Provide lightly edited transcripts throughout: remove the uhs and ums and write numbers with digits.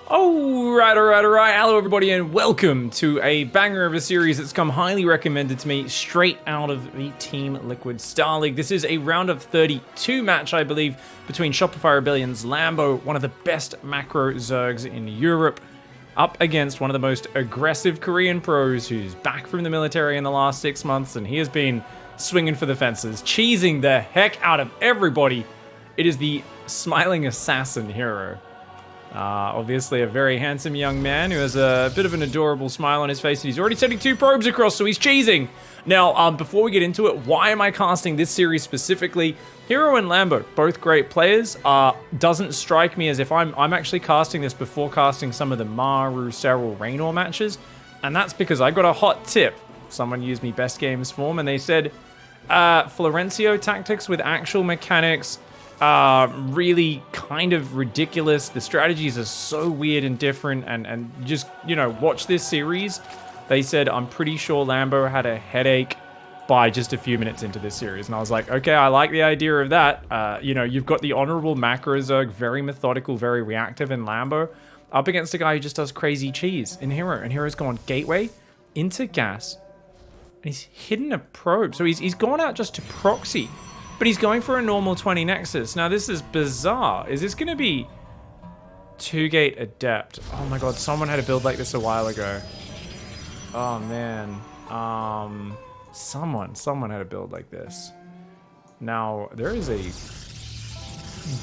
Alright. Hello everybody and welcome to a banger of a series that's come highly recommended to me straight out of the Team Liquid Star League. This is a round of 32 match, I believe, between Shopify Rebellion's Lambo, one of the best macro Zergs in Europe, up against one of the most aggressive Korean pros who's back from the military in the last 6 months, and he has been swinging for the fences, cheesing the heck out of everybody. It is the smiling assassin herO. Obviously a very handsome young man who has a bit of an adorable smile on his face, and he's already sending 2 probes across, so he's cheesing. Now, before we get into it, why am I casting this series specifically? herO and Lambo, both great players. Doesn't strike me as if I'm actually casting this before casting some of the Maru, Serral, Raynor matches, and that's because I got a hot tip. Someone used me best games form, and they said, Florencio tactics with actual mechanics, really kind of ridiculous. The strategies are so weird and different, and just, you know, watch this series. They said, I'm pretty sure Lambo had a headache by just a few minutes into this series. And I was like, okay, I like the idea of that. You know, you've got the honorable macro Zerg, very methodical, very reactive in Lambo, up against a guy who just does crazy cheese in herO. And herO's gone gateway into gas, and he's hidden a probe. So he's gone out just to proxy. But he's going for a normal 20 Nexus. Now, this is bizarre. Is this going to be 2-gate Adept? Oh my god, someone had a build like this a while ago. Oh, man. Someone had a build like this. Now, there is a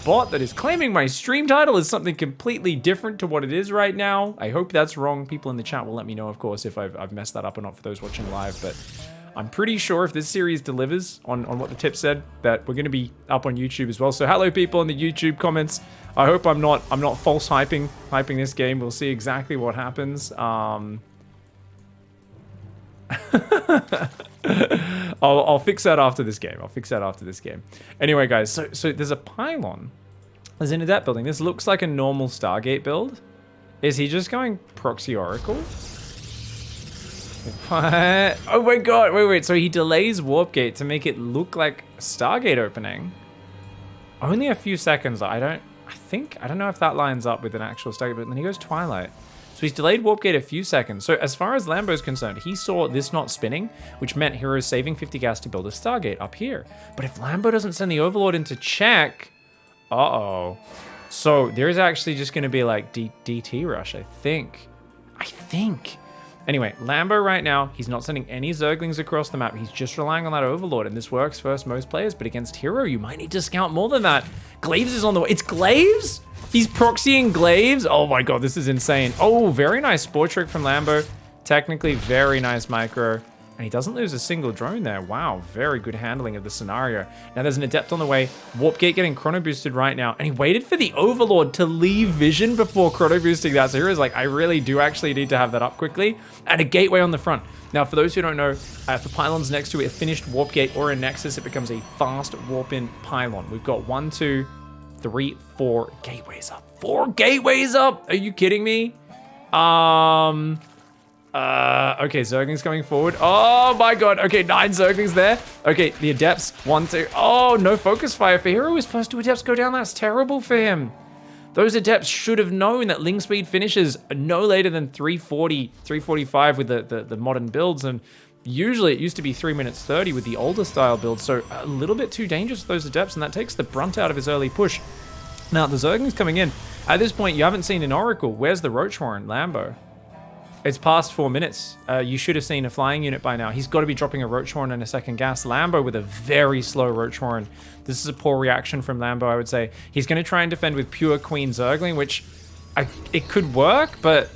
bot that is claiming my stream title is something completely different to what it is right now. I hope that's wrong. People in the chat will let me know, of course, if I've messed that up or not for those watching live, but I'm pretty sure if this series delivers on what the tip said, that we're going to be up on YouTube as well. So hello people in the YouTube comments. I hope I'm not false hyping this game. We'll see exactly what happens. I'll fix that after this game. Anyway, guys, so there's a pylon. There's an Adept building. This looks like a normal Stargate build. Is he just going proxy Oracle? What? Oh my god, wait, so he delays Warp Gate to make it look like Stargate opening. Only a few seconds. I don't know if that lines up with an actual Stargate, but then he goes Twilight. So he's delayed Warp Gate a few seconds. So as far as Lambo's concerned, he saw this not spinning, which meant hero's saving 50 gas to build a Stargate up here. But if Lambo doesn't send the Overlord into check, uh-oh. So there's actually just gonna be like DT rush, I think. Anyway, Lambo right now, he's not sending any Zerglings across the map. He's just relying on that Overlord, and this works for most players, but against herO, you might need to scout more than that. Glaives is on the way. It's Glaives? He's proxying Glaives? Oh my god, this is insane. Oh, very nice Spore Trick from Lambo. Technically, very nice micro. And he doesn't lose a single drone there. Wow, very good handling of the scenario. Now there's an Adept on the way. Warp Gate getting chrono boosted right now. And he waited for the Overlord to leave vision before chrono boosting that. So hero's like, I really do actually need to have that up quickly. And a gateway on the front. Now, for those who don't know, if the pylon's next to a finished Warp Gate or a Nexus, it becomes a fast warp-in pylon. We've got 1, 2, 3, 4 gateways up. 4 gateways up! Are you kidding me? Okay, Zerglings coming forward. Oh my god. Okay, 9 Zerglings there. Okay, the Adepts. 1, 2. Oh, no focus fire for herO. His first 2 Adepts go down. That's terrible for him. Those Adepts should have known that Ling Speed finishes no later than 340, 345 with the modern builds. And usually it used to be 3 minutes 30 with the older style builds. So a little bit too dangerous for those Adepts, and that takes the brunt out of his early push. Now, the Zerglings coming in. At this point, you haven't seen an Oracle. Where's the Roach Warren, Lambo? It's past 4 minutes. You should have seen a flying unit by now. He's got to be dropping a Roach Horn and a second gas. Lambo with a very slow Roach Horn. This is a poor reaction from Lambo, I would say. He's going to try and defend with pure Queen Zergling, which it could work, but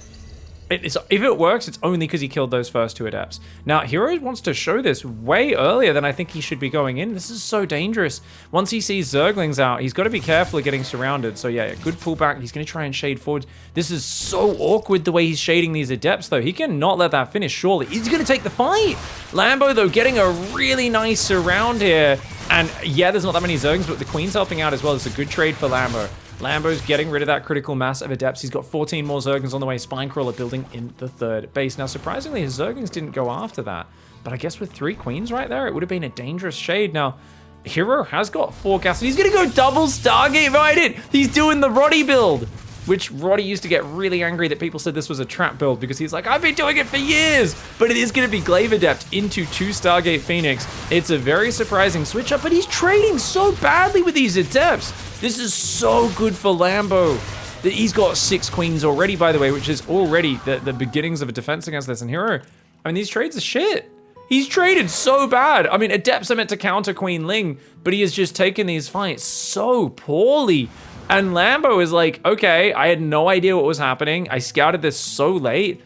if it works, it's only because he killed those first 2 Adepts. Now, herO wants to show this way earlier than I think he should be going in. This is so dangerous. Once he sees Zerglings out, he's got to be careful of getting surrounded. So yeah, good pullback. He's going to try and shade forward. This is so awkward the way he's shading these Adepts, though. He cannot let that finish, surely. He's going to take the fight. Lambo, though, getting a really nice surround here. And yeah, there's not that many Zerglings, but the Queen's helping out as well. It's a good trade for Lambo. Lambo's getting rid of that critical mass of Adepts. He's got 14 more Zerglings on the way. Spinecrawler building in the 3rd base. Now, surprisingly, his Zerglings didn't go after that. But I guess with 3 Queens right there, it would have been a dangerous shade. Now, herO has got 4 gas, and he's going to go double Stargate right in. He's doing the Roddy build. which Roddy used to get really angry that people said this was a trap build because he's like, I've been doing it for years, but it is going to be Glaive Adept into 2 Stargate Phoenix. It's a very surprising switch up, but he's trading so badly with these Adepts. This is so good for Lambo. He's got 6 queens already, by the way, which is already the beginnings of a defense against this. And herO, I mean, these trades are shit. He's traded so bad. I mean, Adepts are meant to counter Queen Ling, but he has just taken these fights so poorly. And Lambo is like, okay, I had no idea what was happening. I scouted this so late,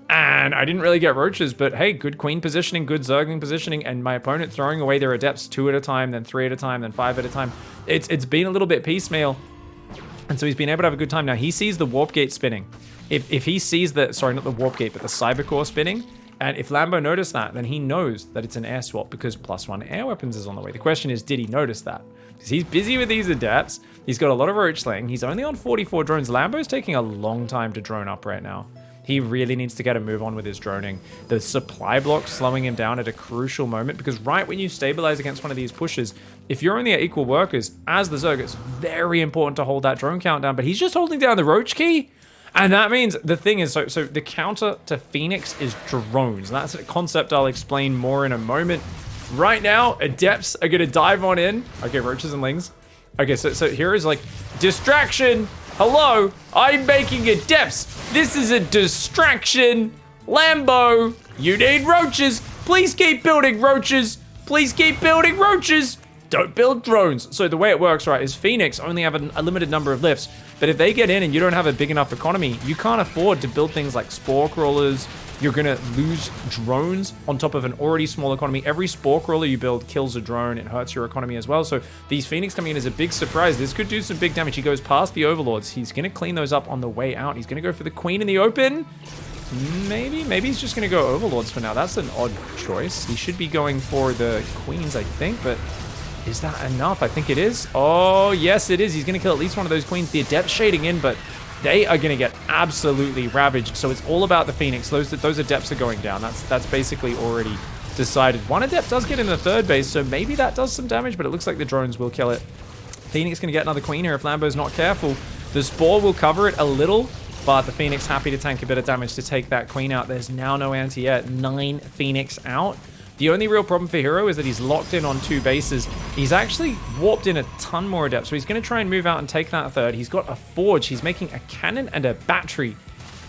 and I didn't really get roaches, but hey, good queen positioning, good Zergling positioning, and my opponent throwing away their Adepts 2 at a time, then 3 at a time, then 5 at a time. It's been a little bit piecemeal, and so he's been able to have a good time. Now, he sees the Warp Gate spinning. If he sees the, sorry, not the Warp Gate, but the Cyber Core spinning, and if Lambo noticed that, then he knows that it's an air swap because +1 air weapons is on the way. The question is, did he notice that? Because he's busy with these Adepts. He's got a lot of roach slaying. He's only on 44 drones. Lambo's taking a long time to drone up right now. He really needs to get a move on with his droning. The supply block slowing him down at a crucial moment because right when you stabilize against one of these pushes, if you're only at equal workers, as the Zerg, it's very important to hold that drone count down, but he's just holding down the roach key. And that means the thing is, so the counter to Phoenix is drones. And that's a concept I'll explain more in a moment. Right now, Adepts are going to dive on in. Okay, roaches and lings. Okay, so here is like, distraction. Hello, I'm making Adepts. This is a distraction. Lambo, you need roaches. Please keep building roaches. Please keep building roaches. Don't build drones. So the way it works, right, is Phoenix only have a limited number of lifts. But if they get in and you don't have a big enough economy, you can't afford to build things like spore crawlers. You're gonna lose drones on top of an already small economy. Every spore crawler you build kills a drone. It hurts your economy as well. So these Phoenix coming in is a big surprise. This could do some big damage. He goes past the Overlords. He's gonna clean those up on the way out. He's gonna go for the Queen in the open. Maybe he's just gonna go Overlords for now. That's an odd choice. He should be going for the Queens, I think, but is that enough? I think it is. Oh, yes, it is. He's going to kill at least one of those queens. The Adept shading in, but they are going to get absolutely ravaged. So it's all about the Phoenix. Those Adepts are going down. That's basically already decided. One Adept does get in the 3rd base, so maybe that does some damage, but it looks like the drones will kill it. Phoenix going to get another queen here if Lambo's not careful. The Spore will cover it a little, but the Phoenix happy to tank a bit of damage to take that queen out. There's now no anti-air. 9 Phoenix out. The only real problem for herO is that he's locked in on 2 bases. He's actually warped in a ton more Adepts, so he's going to try and move out and take that 3rd. He's got a Forge. He's making a cannon and a battery,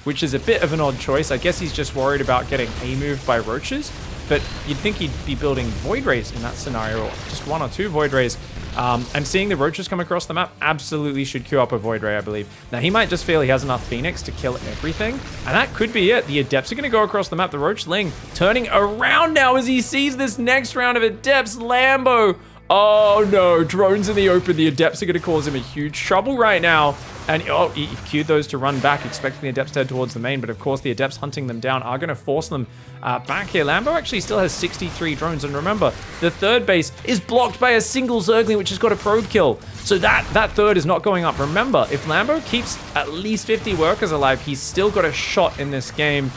which is a bit of an odd choice. I guess he's just worried about getting A-moved by roaches, but you'd think he'd be building Void Rays in that scenario, or just 1 or 2 Void Rays. And seeing the roaches come across the map absolutely should queue up a Void Ray, I believe. Now, he might just feel he has enough Phoenix to kill everything, and that could be it. The Adepts are going to go across the map. The Roach Ling turning around now as he sees this next round of Adepts. Lambo. Oh, no. Drones in the open. The Adepts are going to cause him a huge trouble right now. And, oh, he queued those to run back, expecting the Adepts to head towards the main. But, of course, the Adepts hunting them down are going to force them back here. Lambo actually still has 63 drones. And remember, the 3rd base is blocked by a single Zergling, which has got a probe kill. So that 3rd is not going up. Remember, if Lambo keeps at least 50 workers alive, he's still got a shot in this game.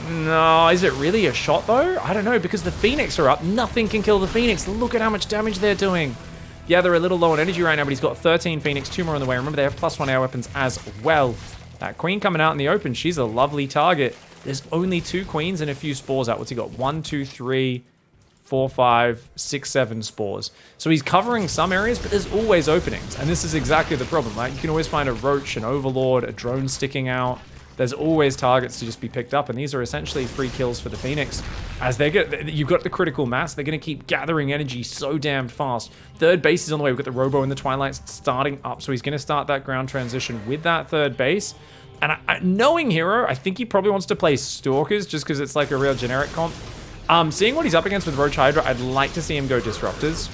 No, is it really a shot, though? I don't know, because the Phoenix are up. Nothing can kill the Phoenix. Look at how much damage they're doing. Yeah, they're a little low on energy right now, but he's got 13 Phoenix, 2 more on the way. Remember, they have +1 air weapons as well. That Queen coming out in the open, she's a lovely target. There's only 2 Queens and a few spores out. What's he got? 1, 2, 3, 4, 5, 6, 7 spores. So he's covering some areas, but there's always openings. And this is exactly the problem, right? You can always find a Roach, an Overlord, a drone sticking out. There's always targets to just be picked up, and these are essentially free kills for the Phoenix. As you've got the critical mass, they're going to keep gathering energy so damn fast. 3rd base is on the way. We've got the Robo in the Twilight starting up, so he's going to start that ground transition with that 3rd base. And knowing herO, I think he probably wants to play Stalkers just because it's like a real generic comp. Seeing what he's up against with Roach Hydra, I'd like to see him go Disruptors,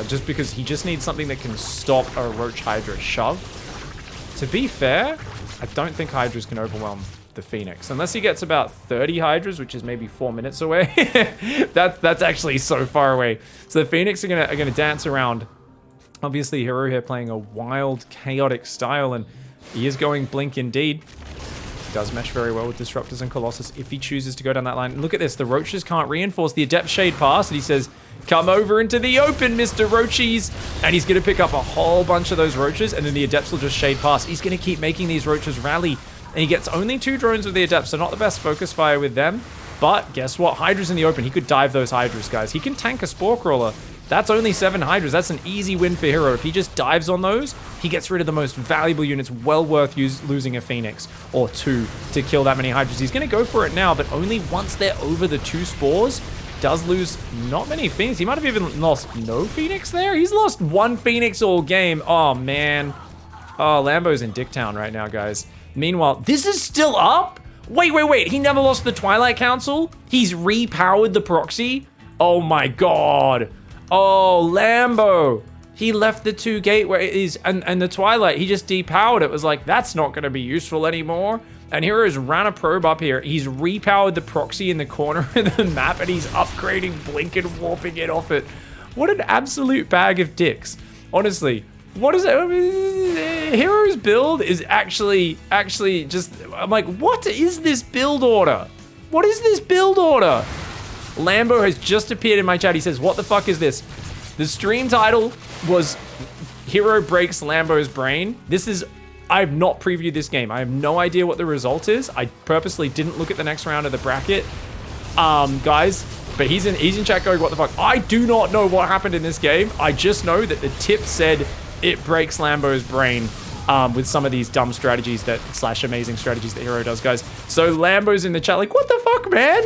just because he just needs something that can stop a Roach Hydra shove. To be fair, I don't think Hydras can overwhelm the Phoenix. Unless he gets about 30 Hydras, which is maybe 4 minutes away. That's actually so far away. So the Phoenix are gonna dance around. Obviously, herO here playing a wild, chaotic style, and he is going Blink indeed. Does mesh very well with Disruptors and Colossus if he chooses to go down that line. And look at this, the Roaches can't reinforce. The Adept shade past, and he says, come over into the open, Mr. Roachies. And he's going to pick up a whole bunch of those Roaches, and then the Adepts will just shade past. He's going to keep making these Roaches rally. And he gets only 2 drones with the Adepts, so not the best focus fire with them. But guess what? Hydra's in the open. He could dive those Hydras, guys. He can tank a Spore Crawler. That's only 7 Hydras. That's an easy win for herO. If he just dives on those, he gets rid of the most valuable units. Well worth losing a Phoenix or 2 to kill that many Hydras. He's going to go for it now, but only once they're over the 2 spores. Does lose not many Phoenix. He might have even lost no Phoenix there. He's lost 1 Phoenix all game. Oh, man. Oh, Lambo's in Dicktown right now, guys. Meanwhile, this is still up? Wait. He never lost the Twilight Council? He's repowered the proxy? Oh, my God. Oh, Lambo. He left the 2 gateways and the Twilight. He just depowered it. It was like, that's not going to be useful anymore. And herO's ran a probe up here. He's repowered the proxy in the corner of the map, and he's upgrading Blink and warping it off it. What an absolute bag of dicks. Honestly, what is it? I mean, herO's build is actually just, I'm like, what is this build order? What is this build order? Lambo has just appeared in my chat. He says, what the fuck is this? The stream title was herO Breaks Lambo's Brain. I have not previewed this game. I have no idea what the result is. I purposely didn't look at the next round of the bracket, guys. But he's in chat going, what the fuck? I do not know what happened in this game. I just know that the tip said it breaks Lambo's brain. With some of these dumb strategies / amazing strategies that herO does, guys. So Lambo's in the chat like, what the fuck, man?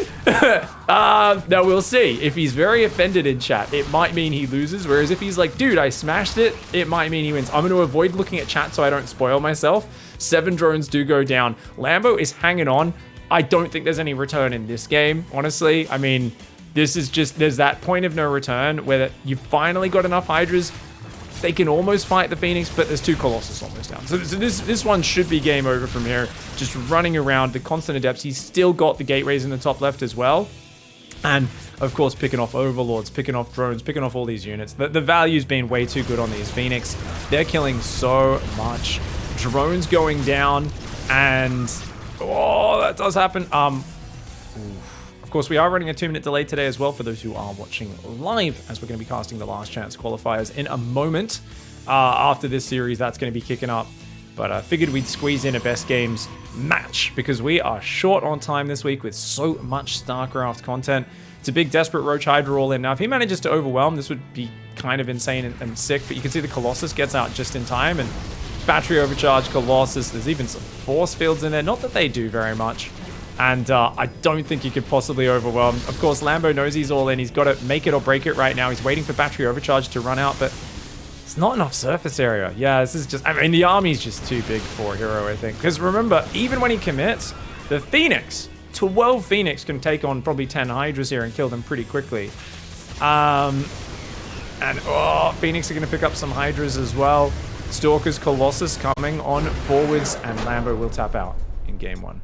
Now we'll see. If he's very offended in chat, it might mean he loses. Whereas if he's like, dude, I smashed it, it might mean he wins. I'm going to avoid looking at chat so I don't spoil myself. 7 drones do go down. Lambo is hanging on. I don't think there's any return in this game, honestly. I mean, this is just, there's that point of no return where you finally got enough Hydras. They can almost fight the Phoenix, but there's 2 Colossus almost down. So this one should be game over from here. Just running around the constant Adepts. He's still got the gateways in the top left as well. And, of course, picking off Overlords, picking off drones, picking off all these units. The value's been way too good on these Phoenix. They're killing so much. Drones going down, and... oh, that does happen. Of course, we are running a 2-minute delay today as well for those who are watching live, as we're going to be casting the last chance qualifiers in a moment. After this series, that's going to be kicking up. But I figured we'd squeeze in a best games match because we are short on time this week with so much StarCraft content. It's a big desperate Roach Hydra all in. Now, if he manages to overwhelm, this would be kind of insane and sick, but you can see the Colossus gets out just in time, and battery overcharge Colossus. There's even some force fields in there. Not that they do very much. And I don't think he could possibly overwhelm. Of course, Lambo knows he's all in. He's got to make it or break it right now. He's waiting for battery overcharge to run out, but it's not enough surface area. Yeah, this is just... I mean, the army's just too big for herO, I think. Because remember, even when he commits, the Phoenix, 12 Phoenix can take on probably 10 Hydras here and kill them pretty quickly. Phoenix are going to pick up some Hydras as well. Stalker's Colossus coming on forwards, and Lambo will tap out in game 1.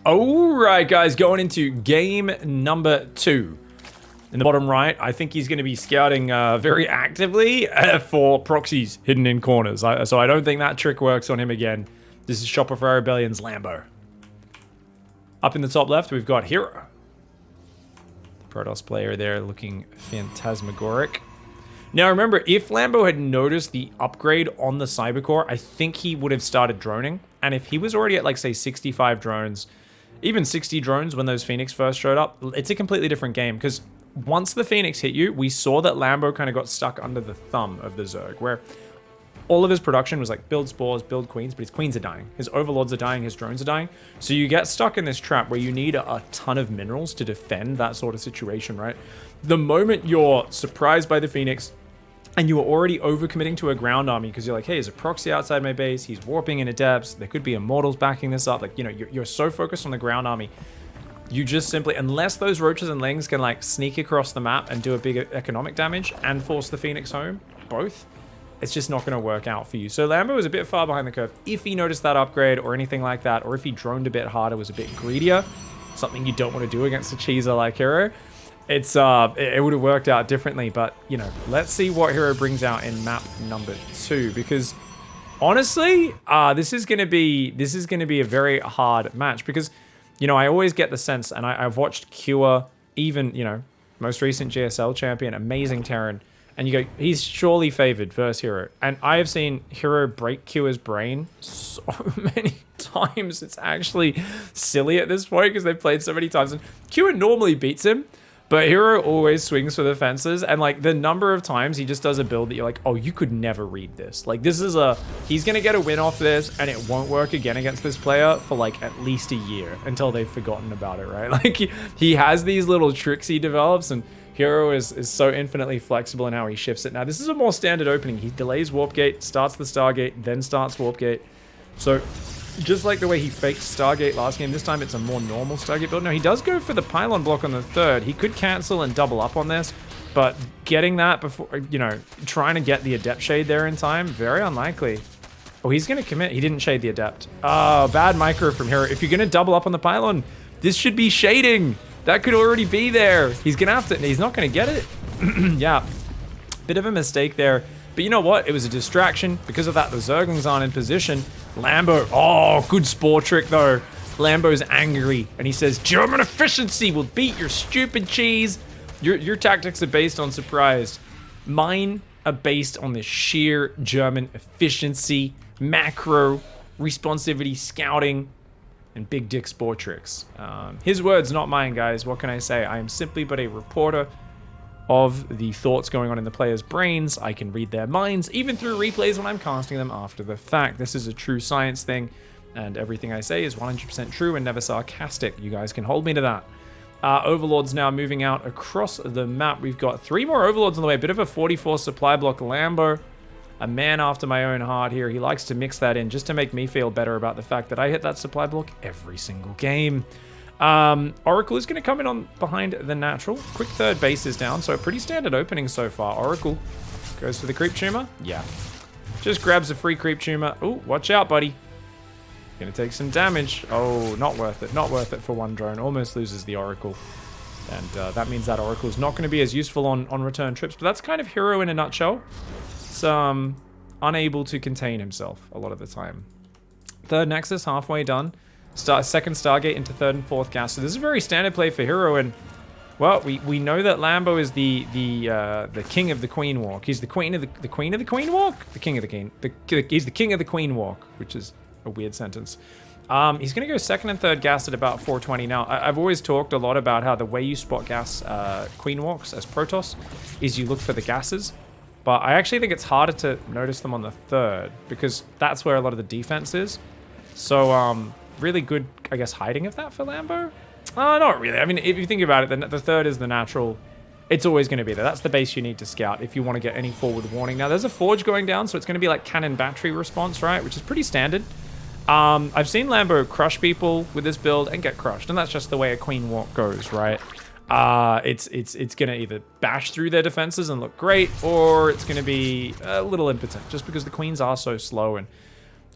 Alright guys, going into game number 2. In the bottom right, I think he's going to be scouting very actively for proxies hidden in corners. So I don't think that trick works on him again. This is Shopify Rebellion's Lambo. Up in the top left, we've got herO. The Protoss player there looking phantasmagoric. Now remember, if Lambo had noticed the upgrade on the Cybercore, I think he would have started droning. And if he was already at like, say, 65 drones... even 60 drones when those Phoenix first showed up, it's a completely different game because once the Phoenix hit you, we saw that Lambo kind of got stuck under the thumb of the Zerg, where all of his production was like build spores, build queens, but his queens are dying. His overlords are dying, his drones are dying. So you get stuck in this trap where you need a ton of minerals to defend that sort of situation, right? The moment you're surprised by the Phoenix, and you were already overcommitting to a ground army because you're like, hey, there's a proxy outside my base. He's warping in Adepts. There could be Immortals backing this up. Like, you know, you're so focused on the ground army. You just simply, unless those Roaches and Lings can like sneak across the map and do a big economic damage and force the Phoenix home, both, it's just not going to work out for you. So Lambo was a bit far behind the curve. If he noticed that upgrade or anything like that, or if he droned a bit harder, was a bit greedier, something you don't want to do against a cheeser like herO, it would have worked out differently. But, you know, let's see what herO brings out in map number 2, because Honestly, this is gonna be a very hard match because, you know, I always get the sense, and I've watched Cure, even, you know, most recent GSL champion, amazing Terran, and you go, he's surely favored versus herO. And I have seen herO break Cure's brain so many times. It's actually silly at this point because they've played so many times. And Cure normally beats him, but herO always swings for the fences. And like the number of times he just does a build that you're like, oh, you could never read this. Like this is he's going to get a win off this and it won't work again against this player for like at least a year until they've forgotten about it, right? Like he has these little tricks he develops, and herO is so infinitely flexible in how he shifts it. Now, this is a more standard opening. He delays Warp Gate, starts the Stargate, then starts Warp Gate. So, just like the way he faked Stargate last game, this time it's a more normal Stargate build. Now, he does go for the pylon block on the third. He could cancel and double up on this, but getting that before, you know, trying to get the Adept Shade there in time, very unlikely. Oh, he's going to commit. He didn't shade the Adept. Oh, bad micro from herO. If you're going to double up on the pylon, this should be shading. That could already be there. He's gonna have to, he's not gonna get it. Yeah, bit of a mistake there. But you know what? It was a distraction. Because of that, the Zerglings aren't in position. Lambo, oh, good spore trick though. Lambo's angry and he says, German efficiency will beat your stupid cheese. Your tactics are based on surprise. Mine are based on the sheer German efficiency, macro, responsivity, scouting, and big dick spore tricks. His words, not mine, guys. What can I say? I am simply but a reporter of the thoughts going on in the players' brains. I can read their minds, even through replays when I'm casting them after the fact. This is a true science thing, and everything I say is 100% true and never sarcastic. You guys can hold me to that. Overlords now moving out across the map. We've got 3 more Overlords on the way. Bit of a 44 supply block. Lambo, a man after my own heart here. He likes to mix that in just to make me feel better about the fact that I hit that supply block every single game. Oracle is going to come in on behind the natural. Quick third base is down, so a pretty standard opening so far. Oracle goes for the creep tumor. Yeah. Just grabs a free creep tumor. Oh, watch out, buddy. Gonna take some damage. Oh, not worth it. Not worth it for one drone. Almost loses the Oracle. And that means that Oracle is not going to be as useful on return trips. But that's kind of herO in a nutshell. Unable to contain himself a lot of the time. Third Nexus halfway done. Second Stargate into third and fourth gas. So this is a very standard play for herO, and well, we know that Lambo is the king of the Queen Walk. He's the queen of the queen of the Queen Walk. The king of the king. He's the king of the Queen Walk, which is a weird sentence. He's going to go second and third gas at about 420. Now, I've always talked a lot about how the way you spot gas Queen Walks as Protoss is you look for the gases. But I actually think it's harder to notice them on the third because that's where a lot of the defense is. So, really good, I guess, hiding of that for Lambo? Not really. I mean, if you think about it, then the third is the natural. It's always going to be there. That's the base you need to scout if you want to get any forward warning. Now, there's a forge going down, so it's going to be like cannon battery response, right? Which is pretty standard. I've seen Lambo crush people with this build and get crushed, and that's just the way a Queen Walk goes, right? It's gonna either bash through their defenses and look great, or it's gonna be a little impotent, just because the queens are so slow, and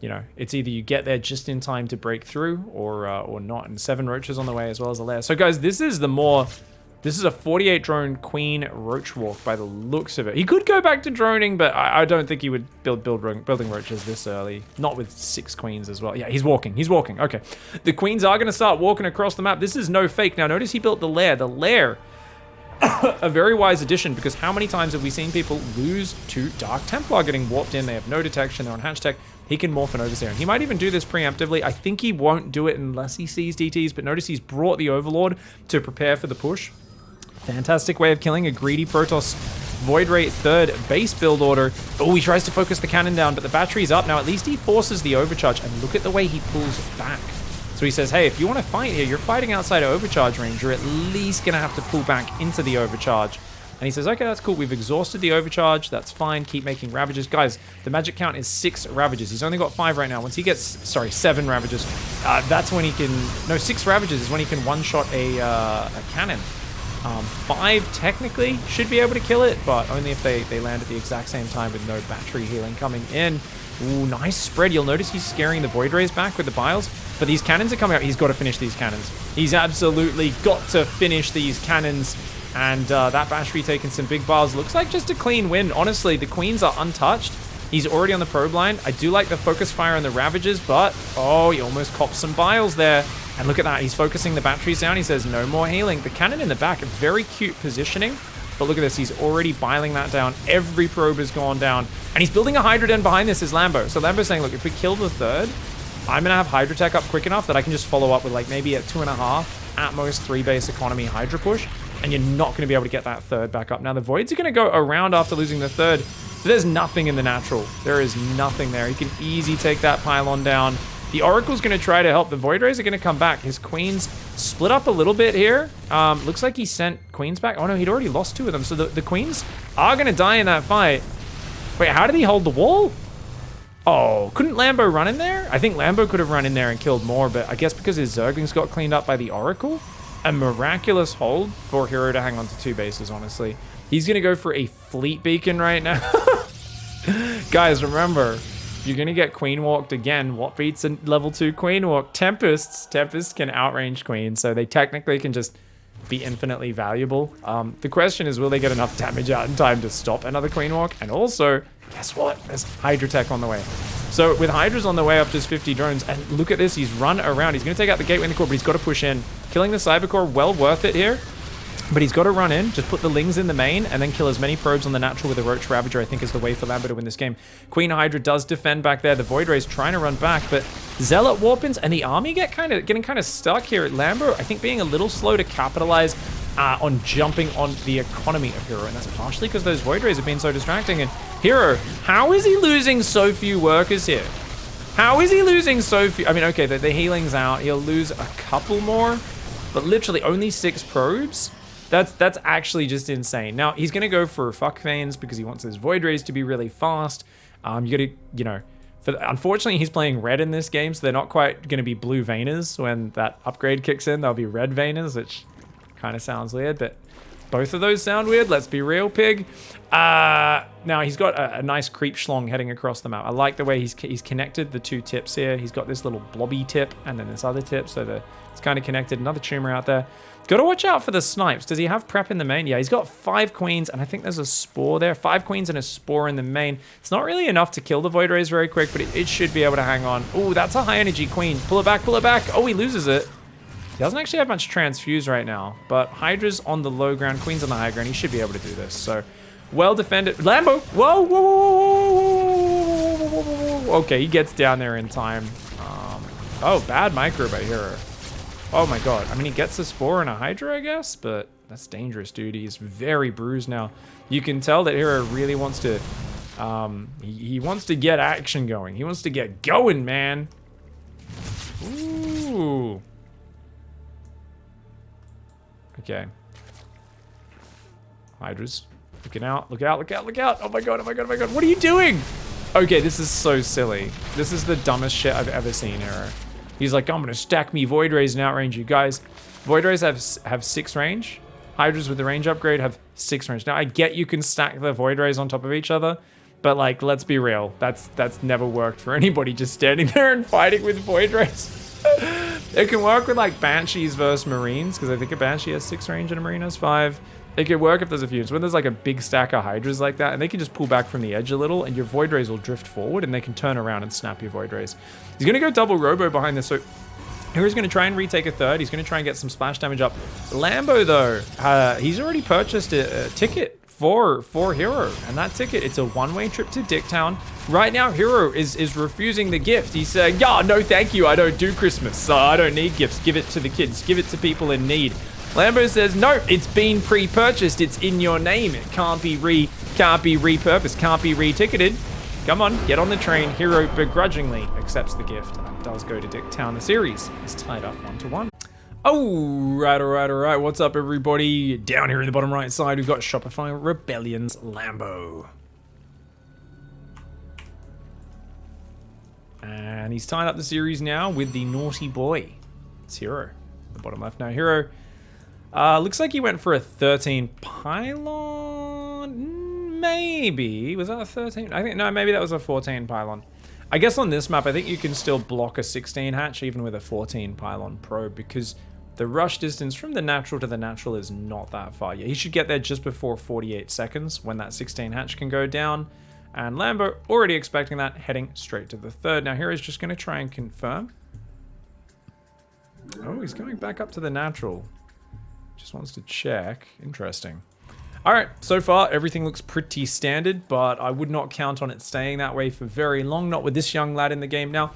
you know, it's either you get there just in time to break through, or not. And 7 roaches on the way as well as a lair. So guys, this is a 48 drone queen roach walk by the looks of it. He could go back to droning, but I don't think he would building roaches this early. Not with 6 queens as well. Yeah, he's walking. Okay. The queens are going to start walking across the map. This is no fake. Now, notice he built the lair. The lair, a very wise addition, because how many times have we seen people lose to Dark Templar getting warped in? They have no detection. They're on hatch tech. He can morph an overseer, and he might even do this preemptively. I think he won't do it unless he sees DTs, but notice he's brought the Overlord to prepare for the push. Fantastic way of killing a greedy Protoss Void Ray third base build order. Oh, he tries to focus the cannon down, but the battery's up. Now, at least he forces the overcharge, and look at the way he pulls back. So he says, hey, if you want to fight here, you're fighting outside of overcharge range. You're at least going to have to pull back into the overcharge. And he says, okay, that's cool. We've exhausted the overcharge. That's fine. Keep making Ravages. Guys, the magic count is 6 Ravages. He's only got 5 right now. Once he gets, 7 Ravages, that's when he can, no, 6 Ravages is when he can one-shot a cannon. 5 technically should be able to kill it, but only if they land at the exact same time with no battery healing coming in. Ooh, nice spread. You'll notice he's scaring the Void Rays back with the Biles, but these cannons are coming out. He's got to finish these cannons. He's absolutely got to finish these cannons. And that battery taking some big Biles. Looks like just a clean win. Honestly, the queens are untouched. He's already on the probe line. I do like the focus fire on the Ravagers, but, oh, he almost cops some biles there. And look at that. He's focusing the batteries down. He says, no more healing. The cannon in the back, very cute positioning. But look at this. He's already biling that down. Every probe has gone down. And he's building a Hydra Den behind this is Lambo. So Lambo's saying, look, if we kill the third, I'm going to have Hydra Tech up quick enough that I can just follow up with like maybe a 2.5, at most 3 base economy Hydra push. And you're not going to be able to get that third back up. Now, the Voids are going to go around after losing the third. But there's nothing in the natural. There is nothing there. He can easily take that pylon down. The Oracle's going to try to help. The Void Rays are going to come back. His Queens split up a little bit here. Looks like he sent Queens back. Oh, no, he'd already lost 2 of them. So the Queens are going to die in that fight. Wait, how did he hold the wall? Oh, couldn't Lambo run in there? I think Lambo could have run in there and killed more, but I guess because his Zerglings got cleaned up by the Oracle, a miraculous hold for herO to hang on to 2 bases, honestly. He's going to go for a fleet beacon right now. Guys, remember, you're going to get queen walked again. What beats a level 2 queen walk? Tempests. Tempests can outrange queens, so they technically can just be infinitely valuable. The question is, will they get enough damage out in time to stop another queen walk? And also, guess what? There's Hydra Tech on the way. So with Hydras on the way up just 50 drones, and look at this, he's run around. He's going to take out the gateway in the core, but he's got to push in. Killing the Cybercore, well worth it here. But he's got to run in, just put the Lings in the main, and then kill as many probes on the natural with a Roach Ravager, I think is the way for Lambo to win this game. Queen Hydra does defend back there. The Void Ray's trying to run back, but Zealot Warpins and the army getting kind of stuck here. Lambo, I think, being a little slow to capitalize on jumping on the economy of herO, and that's partially because those Void Rays have been so distracting. And herO, how is he losing so few workers here? How is he losing so few? I mean, okay, the healing's out. He'll lose a couple more, but literally only 6 probes. That's actually just insane. Now, he's going to go for Fuck Veins because he wants his Void Rays to be really fast. You got to, you know, unfortunately, he's playing red in this game, so they're not quite going to be blue Veiners when that upgrade kicks in. They'll be red Veiners, which kind of sounds weird, but both of those sound weird. Let's be real, Pig. Now, he's got a nice creep schlong heading across the map. I like the way he's connected the 2 tips here. He's got this little blobby tip and then this other tip, so it's kind of connected. Another tumor out there. Got to watch out for the snipes. Does he have prep in the main? Yeah, he's got 5 queens, and I think there's a spore there. 5 queens and a spore in the main. It's not really enough to kill the Void Rays very quick, but it should be able to hang on. Oh, that's a high energy queen. Pull it back, pull it back. Oh, he loses it. He doesn't actually have much transfuse right now, but Hydra's on the low ground, Queen's on the high ground. He should be able to do this. So, well defended. Lambo! Whoa, whoa, whoa, whoa, whoa, whoa, whoa. Okay, he gets down there in time. Oh, bad micro by herO. Oh my god. I mean, he gets a spore and a Hydra, I guess, but that's dangerous, dude. He's very bruised now. You can tell that herO really wants to, he wants to get action going. He wants to get going, man. Ooh. Okay. Hydras. Looking out, look out, look out, look out. Oh my god, oh my god, oh my god. What are you doing? Okay, this is so silly. This is the dumbest shit I've ever seen, herO. He's like, I'm gonna stack me Void Rays and outrange you guys. Void Rays have 6 range. Hydras with the range upgrade have 6 range. Now I get you can stack the Void Rays on top of each other, but like, let's be real. That's never worked for anybody just standing there and fighting with Void Rays. It can work with like Banshees versus Marines, because I think a Banshee has 6 range and a Marine has 5. It could work if there's a few. So when there's like a big stack of Hydras like that, and they can just pull back from the edge a little, and your Void Rays will drift forward, and they can turn around and snap your Void Rays. He's going to go double Robo behind this, so hero's going to try and retake a third. He's going to try and get some splash damage up. Lambo, though, he's already purchased a ticket for herO, and that ticket, it's a one-way trip to Dicktown. Right now, herO is refusing the gift. He's saying, yeah, no, thank you. I don't do Christmas, so I don't need gifts. Give it to the kids. Give it to people in need. Lambo says, no, it's been pre-purchased. It's in your name. It can't be repurposed, can't be re-ticketed. Come on, get on the train. herO begrudgingly accepts the gift and does go to Dicktown. The series is tied up 1-1. Oh, right, all right, all right. What's up, everybody? Down here in the bottom right side, we've got Shopify Rebellion's Lambo. And he's tied up the series now with the naughty boy. It's herO. The bottom left now, herO. Looks like he went for a 13 pylon. Maybe. Was that a 13? I think, no, maybe that was a 14 pylon. I guess on this map, I think you can still block a 16 hatch even with a 14 pylon probe, because the rush distance from the natural to the natural is not that far. Yeah, he should get there just before 48 seconds when that 16 hatch can go down. And Lambo, already expecting that, heading straight to the third. Now, hero's just going to try and confirm. Oh, he's going back up to the natural. Just wants to check. Interesting. All right, so far, everything looks pretty standard, but I would not count on it staying that way for very long, not with this young lad in the game. Now,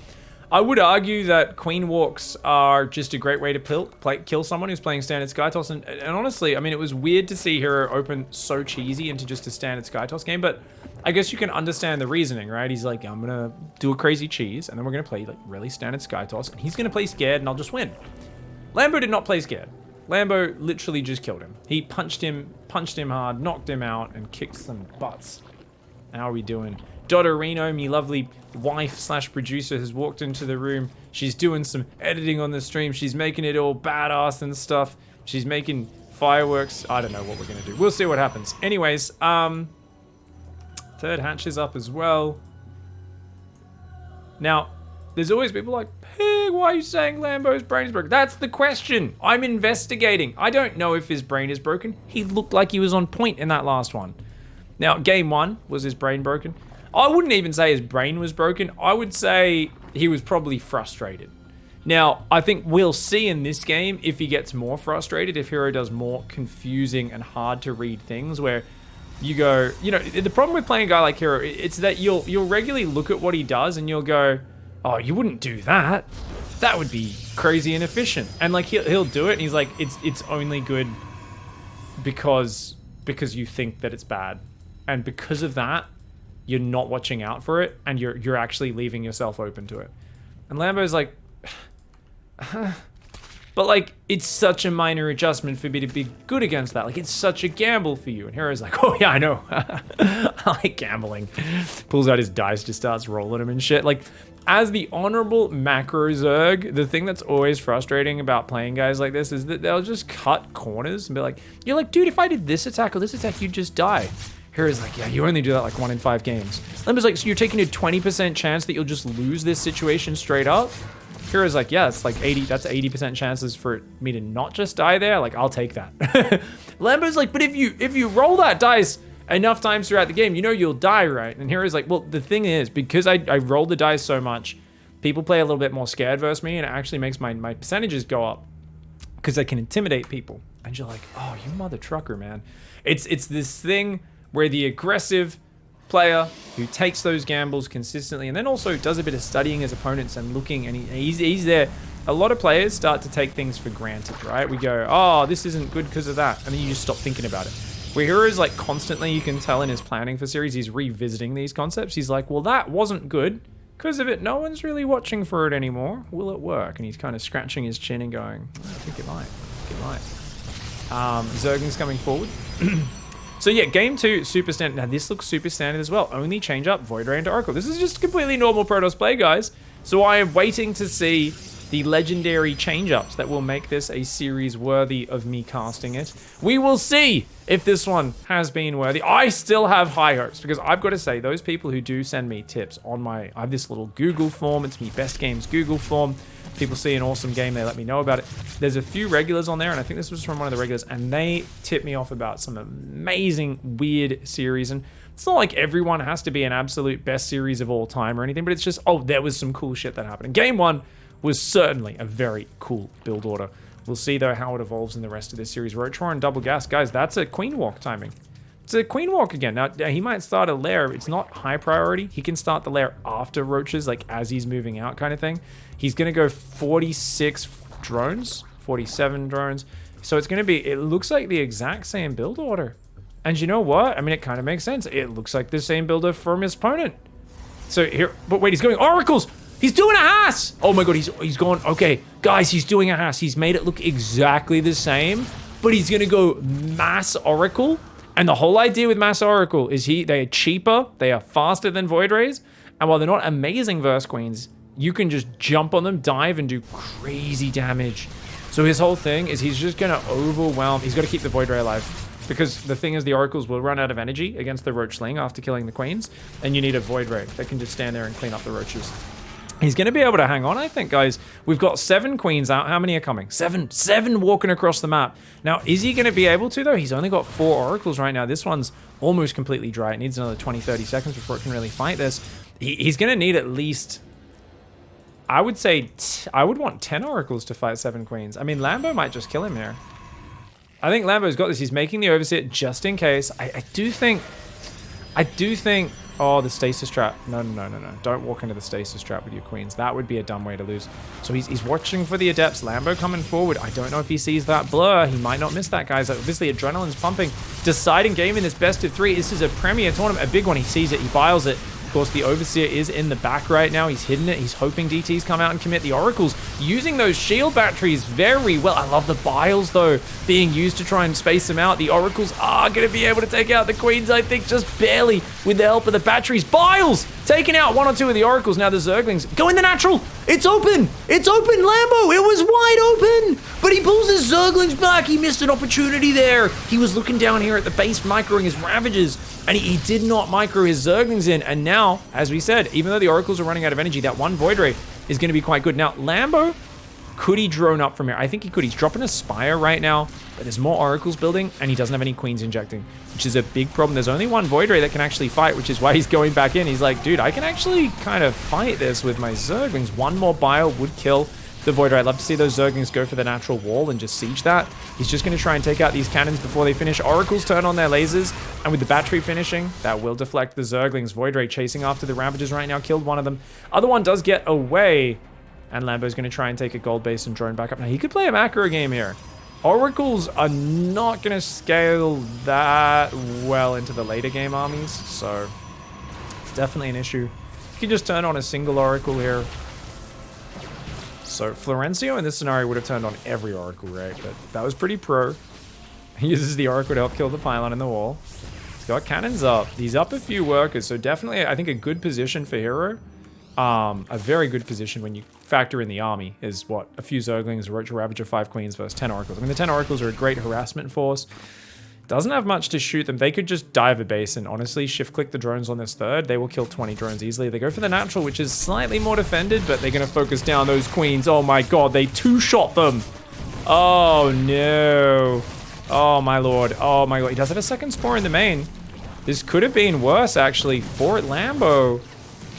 I would argue that Queen Walks are just a great way to kill someone who's playing standard Skytoss, and honestly, I mean, it was weird to see herO open so cheesy into just a standard Skytoss game, but I guess you can understand the reasoning, right? He's like, I'm gonna do a crazy cheese, and then we're gonna play like really standard Skytoss, and he's gonna play scared, and I'll just win. Lambo did not play scared. Lambo literally just killed him. He punched him hard, knocked him out, and kicked some butts. How are we doing? Dotterino, me lovely wife/producer, has walked into the room. She's doing some editing on the stream. She's making it all badass and stuff. She's making fireworks. I don't know what we're gonna do. We'll see what happens. Anyways, third hatch is up as well. Now, there's always people like, Pig, why are you saying Lambo's brain is broken? That's the question. I'm investigating. I don't know if his brain is broken. He looked like he was on point in that last one. Now, game one, was his brain broken? I wouldn't even say his brain was broken. I would say he was probably frustrated. Now, I think we'll see in this game if he gets more frustrated, if herO does more confusing and hard to read things where you go, you know, the problem with playing a guy like herO, it's that you'll regularly look at what he does and you'll go, oh, you wouldn't do that. That would be crazy inefficient. And like he'll do it and he's like, it's only good because you think that it's bad. And because of that, you're not watching out for it and you're actually leaving yourself open to it. And Lambo's like, but like, it's such a minor adjustment for me to be good against that. Like, it's such a gamble for you. And herO's like, oh yeah, I know. I like gambling. Pulls out his dice, just starts rolling them and shit. Like, as the honorable macro Zerg, the thing that's always frustrating about playing guys like this is that they'll just cut corners and be like, you're like, dude, if I did this attack or this attack, you'd just die. herO's like, yeah, you only do that like 1 in 5 games. Lambo's like, so you're taking a 20% chance that you'll just lose this situation straight up? herO's like, yeah, it's like 80% chances for me to not just die there. Like, I'll take that. Lambo's like, but if you roll that dice enough times throughout the game, you know you'll die, right? And herO's like, well, the thing is, because I rolled the dice so much, people play a little bit more scared versus me, and it actually makes my percentages go up because I can intimidate people. And you're like, oh, you mother trucker, man. It's this thing where the aggressive player who takes those gambles consistently and then also does a bit of studying his opponents and looking, and he's there. A lot of players start to take things for granted, right? We go, oh, this isn't good because of that. And then you just stop thinking about it. Where herO's like constantly, you can tell in his planning for series, he's revisiting these concepts. He's like, well, that wasn't good. Because of it, no one's really watching for it anymore. Will it work? And he's kind of scratching his chin and going, I think it might. I think it might. Zerging's coming forward. So yeah, game 2, super standard. Now this looks super standard as well. Only change up Void Ray into Oracle. This is just completely normal Protoss play, guys. So I am waiting to see the legendary change-ups that will make this a series worthy of me casting it. We will see if this one has been worthy. I still have high hopes because I've got to say, those people who do send me tips on I have this little Google form. It's me Best Games Google form. People see an awesome game, they let me know about it. There's a few regulars on there, and I think this was from one of the regulars, and they tipped me off about some amazing, weird series. And it's not like everyone has to be an absolute best series of all time or anything, but it's just, oh, there was some cool shit that happened. And game 1 was certainly a very cool build order. We'll see, though, how it evolves in the rest of this series. Rotron and Double Gas. Guys, that's a Queen Walk timing. It's a Queen Walk again. Now, he might start a lair. It's not high priority. He can start the lair after roaches, like as he's moving out kind of thing. He's going to go 46 drones, 47 drones. So it's going to be, it looks like the exact same build order. And you know what? I mean, it kind of makes sense. It looks like the same builder from his opponent. So here, but wait, he's going oracles. He's doing a Haas! Oh my god, he's going, okay. Guys, he's doing a Haas. He's made it look exactly the same, but he's gonna go mass Oracle. And the whole idea with mass Oracle is they are cheaper, they are faster than Void Rays, and while they're not amazing verse queens, you can just jump on them, dive, and do crazy damage. So his whole thing is he's just gonna overwhelm, he's gotta keep the Void Ray alive. Because the thing is, the oracles will run out of energy against the roach sling after killing the queens, and you need a Void Ray that can just stand there and clean up the roaches. He's going to be able to hang on, I think, guys. We've got 7 queens out. How many are coming? 7 walking across the map. Now, is he going to be able to, though? He's only got 4 oracles right now. This one's almost completely dry. It needs another 20, 30 seconds before it can really fight this. He's going to need at least, I would say, I would want 10 oracles to fight 7 queens. I mean, Lambo might just kill him here. I think Lambo's got this. He's making the overseer just in case. I do think, oh, the stasis trap. No. Don't walk into the stasis trap with your queens. That would be a dumb way to lose. So he's watching for the adepts. Lambo coming forward. I don't know if he sees that blur. He might not miss that, guys. Obviously, adrenaline's pumping. Deciding game in this best of 3. This is a premier tournament, a big one. He sees it. He biles it. Of course, the overseer is in the back right now. He's hidden it. He's hoping DTs come out and commit. The oracles using those shield batteries very well. I love the biles, though, being used to try and space them out. The oracles are going to be able to take out the queens, I think, just barely with the help of the batteries. Biles taking out 1 or 2 of the oracles. Now the Zerglings go in the natural. It's open. It's open, Lambo. It was wide open. But he pulls his Zerglings back. He missed an opportunity there. He was looking down here at the base, microing his Ravages. And he did not micro his Zerglings in. And now, as we said, even though the oracles are running out of energy, that 1 Void Ray is going to be quite good. Now, Lambo, could he drone up from here? I think he could. He's dropping a Spire right now, but there's more oracles building, and he doesn't have any queens injecting, which is a big problem. There's only 1 Void Ray that can actually fight, which is why he's going back in. He's like, dude, I can actually kind of fight this with my Zerglings. 1 more bile would kill the Void Ray. I'd love to see those Zerglings go for the natural wall and just siege that. He's just going to try and take out these cannons before they finish. Oracles turn on their lasers, and with the battery finishing, that will deflect the Zerglings. Void Ray chasing after the Ravages right now, killed 1 of them. Other one does get away, and Lambo's going to try and take a gold base and drone back up. Now, he could play a macro game here. Oracles are not going to scale that well into the later game armies, so it's definitely an issue. You can just turn on a single Oracle here. So Florencio in this scenario would have turned on every Oracle, right? But that was pretty pro. He uses the Oracle to help kill the pylon in the wall. He's got cannons up. He's up a few workers, so definitely, I think, a good position for herO. A very good position when you factor in the army is what? A few Zerglings, a Roach Ravager, 5 Queens versus 10 Oracles. I mean, the 10 Oracles are a great harassment force. Doesn't have much to shoot them. They could just dive a base and honestly shift-click the drones on this 3rd. They will kill 20 drones easily. They go for the natural, which is slightly more defended, but they're going to focus down those queens. Oh my god, they 2-shot them. Oh no. Oh my lord. Oh my god. He does have a 2nd spore in the main. This could have been worse, actually, for Lambo.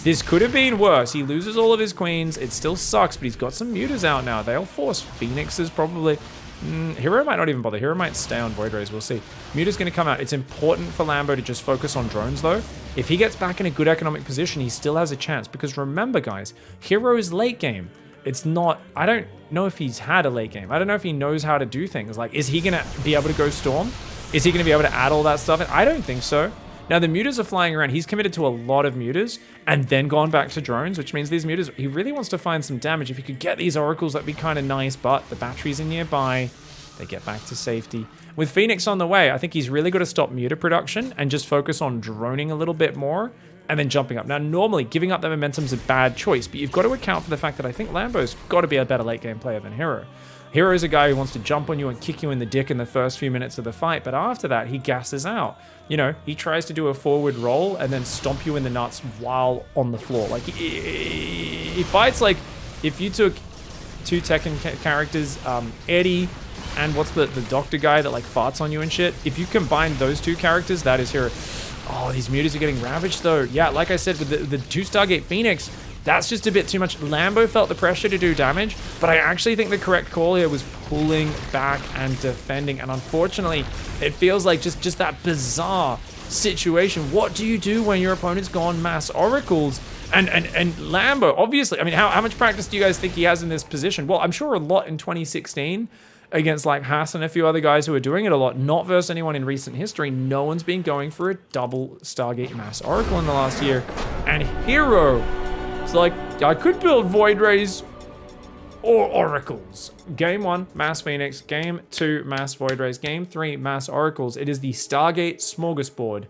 This could have been worse. He loses all of his queens. It still sucks, but he's got some mutas out now. They'll force Phoenixes probably. herO might not even bother. herO might stay on Void Rays. We'll see. Muta's going to come out. It's important for Lambo to just focus on drones, though. If he gets back in a good economic position, he still has a chance. Because remember, guys, herO's late game. It's not... I don't know if he's had a late game. I don't know if he knows how to do things. Like, is he going to be able to go Storm? Is he going to be able to add all that stuff in? I don't think so. Now, the mutas are flying around. He's committed to a lot of mutas and then gone back to drones, which means these mutas, he really wants to find some damage. If he could get these oracles, that'd be kind of nice, but the batteries are nearby. They get back to safety. With Phoenix on the way, I think he's really got to stop muta production and just focus on droning a little bit more and then jumping up. Now, normally, giving up that momentum is a bad choice, but you've got to account for the fact that I think Lambo's got to be a better late game player than herO. herO's a guy who wants to jump on you and kick you in the dick in the first few minutes of the fight, but after that, he gasses out. You know, he tries to do a forward roll and then stomp you in the nuts while on the floor. Like, he fights like if you took 2 Tekken characters, Eddie and what's the doctor guy that like farts on you and shit. If you combine those 2 characters, that is herO. Oh, these mutas are getting ravaged though. Yeah, like I said, with the 2 Stargate Phoenix, that's just a bit too much. Lambo felt the pressure to do damage, but I actually think the correct call here was pulling back and defending. And unfortunately, it feels like just that bizarre situation. What do you do when your opponent's gone mass oracles? And Lambo, obviously, I mean, how much practice do you guys think he has in this position? Well, I'm sure a lot in 2016 against like Haas and a few other guys who are doing it a lot, not versus anyone in recent history. No one's been going for a double Stargate mass oracle in the last year. And herO, it's like, I could build Void Rays or Oracles. Game 1, Mass Phoenix. Game 2, Mass Void Rays. Game 3, Mass Oracles. It is the Stargate smorgasbord.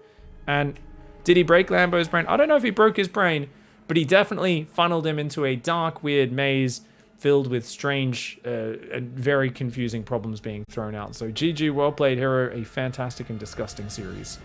And did he break Lambo's brain? I don't know if he broke his brain, but he definitely funneled him into a dark, weird maze filled with strange and very confusing problems being thrown out. So GG, well played, herO. A fantastic and disgusting series.